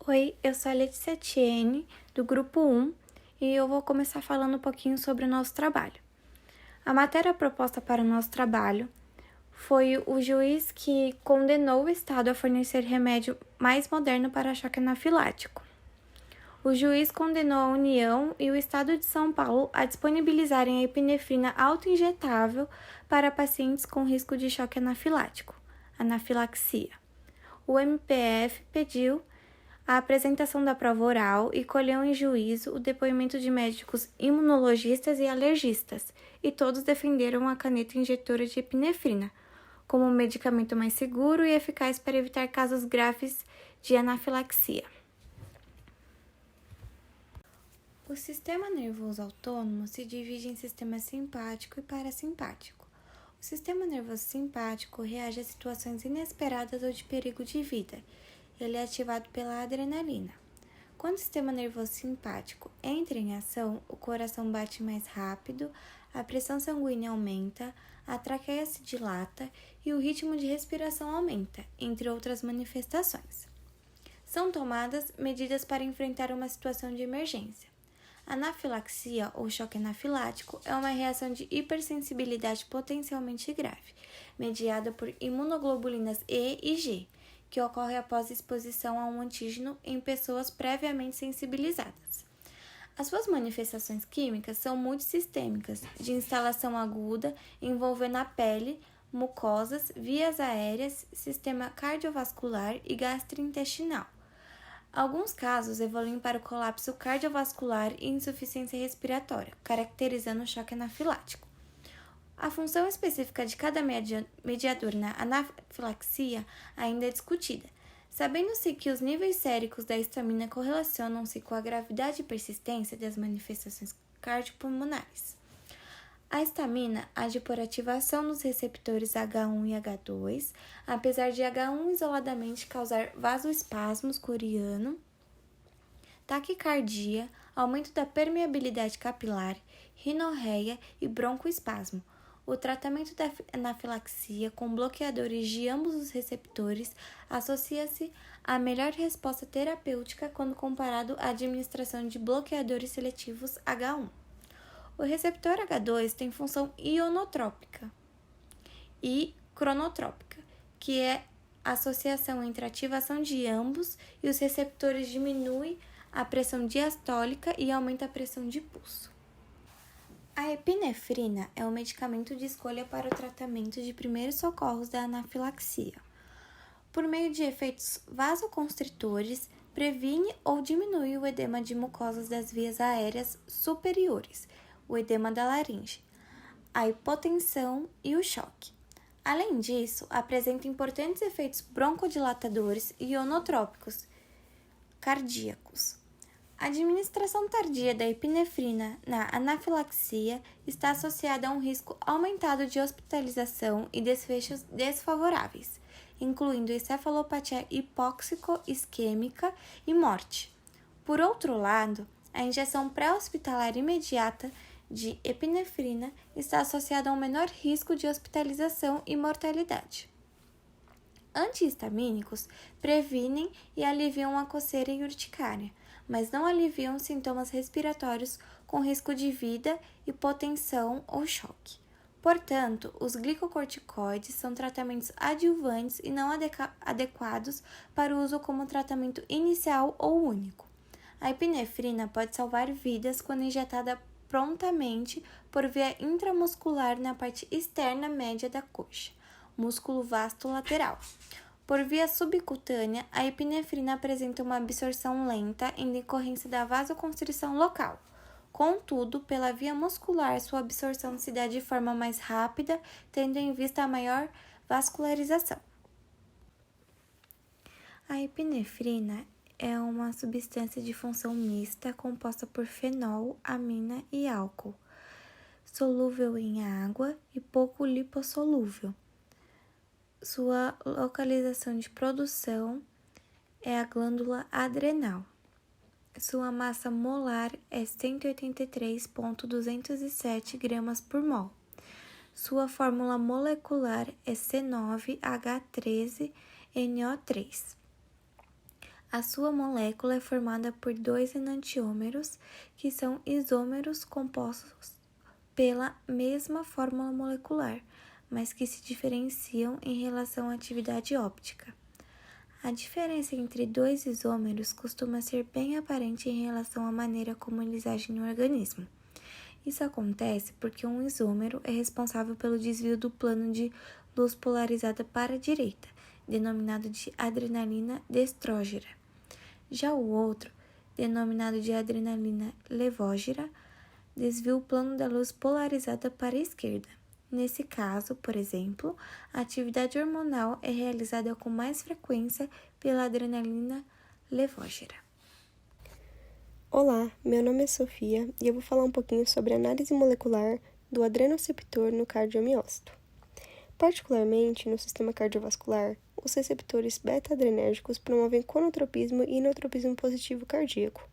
Oi, eu sou a Letícia Tiene, do Grupo 1, e eu vou começar falando um pouquinho sobre o nosso trabalho. A matéria proposta para o nosso trabalho foi o juiz que condenou o Estado a fornecer remédio mais moderno para choque anafilático. O juiz condenou a União e o Estado de São Paulo a disponibilizarem a epinefrina autoinjetável para pacientes com risco de choque anafilático, anafilaxia. O MPF pediu a apresentação da prova oral e colheu em juízo o depoimento de médicos imunologistas e alergistas, e todos defenderam a caneta injetora de epinefrina como um medicamento mais seguro e eficaz para evitar casos graves de anafilaxia. O sistema nervoso autônomo se divide em sistema simpático e parasimpático. O sistema nervoso simpático reage a situações inesperadas ou de perigo de vida. Ele é ativado pela adrenalina. Quando o sistema nervoso simpático entra em ação, o coração bate mais rápido, a pressão sanguínea aumenta, a traqueia se dilata e o ritmo de respiração aumenta, entre outras manifestações. São tomadas medidas para enfrentar uma situação de emergência. A anafilaxia ou choque anafilático é uma reação de hipersensibilidade potencialmente grave, mediada por imunoglobulinas E e G, que ocorre após exposição a um antígeno em pessoas previamente sensibilizadas. As suas manifestações químicas são multissistêmicas, de instalação aguda, envolvendo a pele, mucosas, vias aéreas, sistema cardiovascular e gastrointestinal. Alguns casos evoluem para o colapso cardiovascular e insuficiência respiratória, caracterizando o choque anafilático. A função específica de cada mediador na anafilaxia ainda é discutida, sabendo-se que os níveis séricos da histamina correlacionam-se com a gravidade e persistência das manifestações cardiopulmonares. A histamina age por ativação nos receptores H1 e H2, apesar de H1 isoladamente causar vasoespasmos coriano, taquicardia, aumento da permeabilidade capilar, rinorreia e broncoespasmo. O tratamento da anafilaxia com bloqueadores de ambos os receptores associa-se à melhor resposta terapêutica quando comparado à administração de bloqueadores seletivos H1. O receptor H2 tem função ionotrópica e cronotrópica, que é a associação entre a ativação de ambos e os receptores diminui a pressão diastólica e aumenta a pressão de pulso. A epinefrina é um medicamento de escolha para o tratamento de primeiros socorros da anafilaxia. Por meio de efeitos vasoconstritores, previne ou diminui o edema de mucosas das vias aéreas superiores, o edema da laringe, a hipotensão e o choque. Além disso, apresenta importantes efeitos broncodilatadores e ionotrópicos cardíacos. A administração tardia da epinefrina na anafilaxia está associada a um risco aumentado de hospitalização e desfechos desfavoráveis, incluindo encefalopatia hipóxico-isquêmica e morte. Por outro lado, a injeção pré-hospitalar imediata de epinefrina está associada a um menor risco de hospitalização e mortalidade. Antihistamínicos previnem e aliviam a coceira e urticária, mas não aliviam sintomas respiratórios com risco de vida, hipotensão ou choque. Portanto, os glicocorticoides são tratamentos adjuvantes e não adequados para o uso como tratamento inicial ou único. A epinefrina pode salvar vidas quando injetada prontamente por via intramuscular na parte externa média da coxa, músculo vasto lateral. Por via subcutânea, a epinefrina apresenta uma absorção lenta em decorrência da vasoconstrição local. Contudo, pela via muscular, sua absorção se dá de forma mais rápida, tendo em vista a maior vascularização. A epinefrina é uma substância de função mista composta por fenol, amina e álcool, solúvel em água e pouco lipossolúvel. Sua localização de produção é a glândula adrenal. Sua massa molar é 183,207 gramas por mol. Sua fórmula molecular é C9H13NO3. A sua molécula é formada por dois enantiômeros, que são isômeros compostos pela mesma fórmula molecular, mas que se diferenciam em relação à atividade óptica. A diferença entre dois isômeros costuma ser bem aparente em relação à maneira como eles agem no organismo. Isso acontece porque um isômero é responsável pelo desvio do plano de luz polarizada para a direita, denominado de adrenalina destrógera. Já o outro, denominado de adrenalina levógera, desvia o plano da luz polarizada para a esquerda. Nesse caso, por exemplo, a atividade hormonal é realizada com mais frequência pela adrenalina levógera. Olá, meu nome é Sofia e eu vou falar um pouquinho sobre a análise molecular do adrenoceptor no cardiomiócito. Particularmente no sistema cardiovascular, os receptores beta-adrenérgicos promovem conotropismo e inotropismo positivo cardíaco,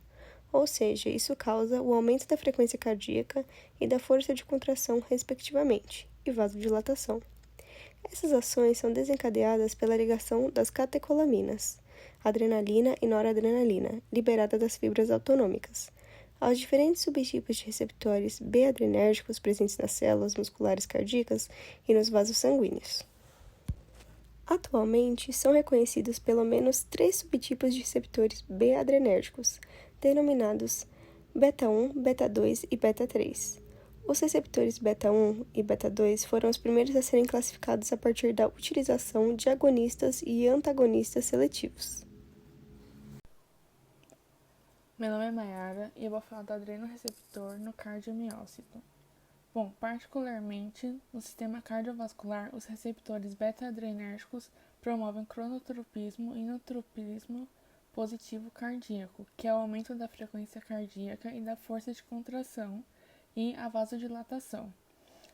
ou seja, isso causa o aumento da frequência cardíaca e da força de contração, respectivamente, e vasodilatação. Essas ações são desencadeadas pela ligação das catecolaminas, adrenalina e noradrenalina, liberada das fibras autonômicas, aos diferentes subtipos de receptores B-adrenérgicos presentes nas células musculares cardíacas e nos vasos sanguíneos. Atualmente, são reconhecidos pelo menos 3 subtipos de receptores B-adrenérgicos, denominados beta-1, beta-2 e beta-3. Os receptores beta-1 e beta-2 foram os primeiros a serem classificados a partir da utilização de agonistas e antagonistas seletivos. Meu nome é Mayara e eu vou falar do adrenoreceptor no cardiomiócito. Bom, particularmente no sistema cardiovascular, os receptores beta-adrenérgicos promovem cronotropismo e inotropismo positivo cardíaco, que é o aumento da frequência cardíaca e da força de contração, e a vasodilatação.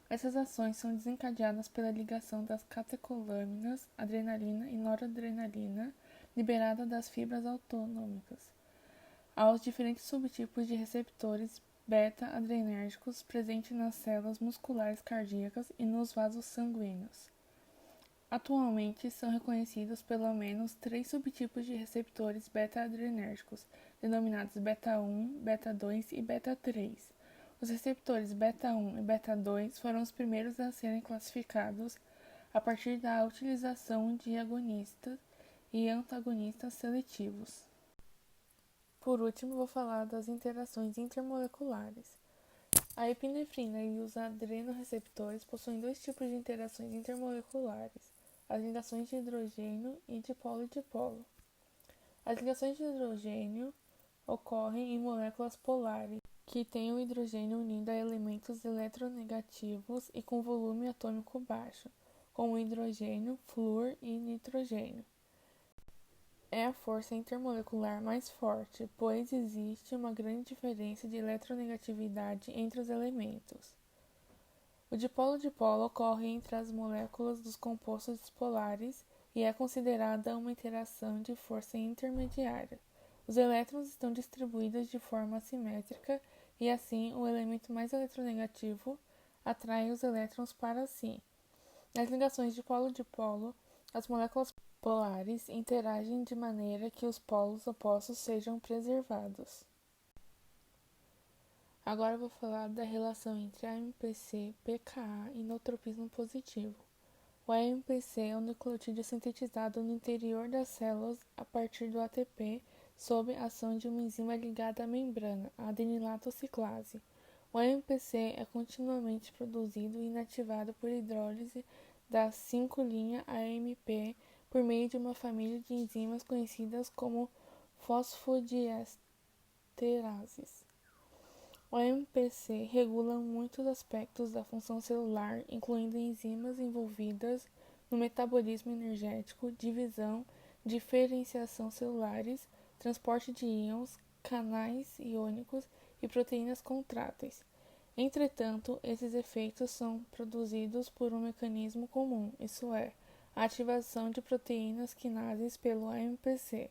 Essas ações são desencadeadas pela ligação das catecolaminas, adrenalina e noradrenalina, liberada das fibras autonômicas, aos diferentes subtipos de receptores beta-adrenérgicos presentes nas células musculares cardíacas e nos vasos sanguíneos. Atualmente, são reconhecidos pelo menos 3 subtipos de receptores beta-adrenérgicos, denominados beta-1, beta-2 e beta-3. Os receptores beta-1 e beta-2 foram os primeiros a serem classificados a partir da utilização de agonistas e antagonistas seletivos. Por último, vou falar das interações intermoleculares. A epinefrina e os adrenoreceptores possuem 2 tipos de interações intermoleculares: as ligações de hidrogênio e dipolo-dipolo. As ligações de hidrogênio ocorrem em moléculas polares, que têm o hidrogênio unido a elementos eletronegativos e com volume atômico baixo, como hidrogênio, flúor e nitrogênio. É a força intermolecular mais forte, pois existe uma grande diferença de eletronegatividade entre os elementos. O dipolo-dipolo ocorre entre as moléculas dos compostos dispolares e é considerada uma interação de força intermediária. Os elétrons estão distribuídos de forma assimétrica e, assim, o elemento mais eletronegativo atrai os elétrons para si. Nas ligações dipolo-dipolo, as moléculas polares interagem de maneira que os polos opostos sejam preservados. Agora vou falar da relação entre AMPC, pKa e inotropismo positivo. O AMPC é um nucleotídeo sintetizado no interior das células a partir do ATP sob a ação de uma enzima ligada à membrana, a adenilato ciclase. O AMPC é continuamente produzido e inativado por hidrólise da 5'-AMP por meio de uma família de enzimas conhecidas como fosfodiesterases. O AMPC regula muitos aspectos da função celular, incluindo enzimas envolvidas no metabolismo energético, divisão, diferenciação celulares, transporte de íons, canais iônicos e proteínas contráteis. Entretanto, esses efeitos são produzidos por um mecanismo comum, isso é, a ativação de proteínas quinases pelo AMPC.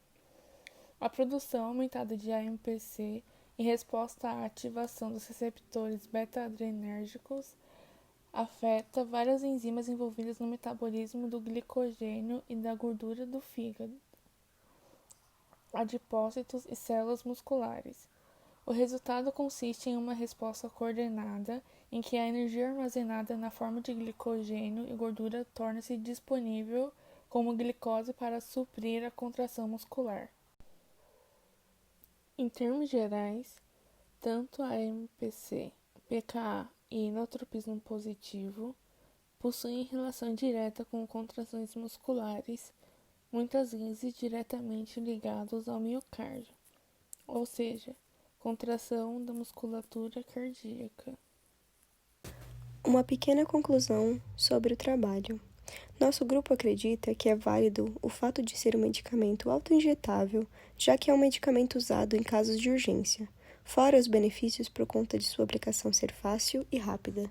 A produção aumentada de AMPC em resposta à ativação dos receptores beta-adrenérgicos afeta várias enzimas envolvidas no metabolismo do glicogênio e da gordura do fígado. adipócitos e células musculares. O resultado consiste em uma resposta coordenada em que a energia armazenada na forma de glicogênio e gordura torna-se disponível como glicose para suprir a contração muscular. Em termos gerais, tanto a MPC, PKA e inotropismo positivo possuem relação direta com contrações musculares, muitas vezes diretamente ligados ao miocárdio, ou seja, contração da musculatura cardíaca. Uma pequena conclusão sobre o trabalho. Nosso grupo acredita que é válido o fato de ser um medicamento autoinjetável, já que é um medicamento usado em casos de urgência, fora os benefícios por conta de sua aplicação ser fácil e rápida.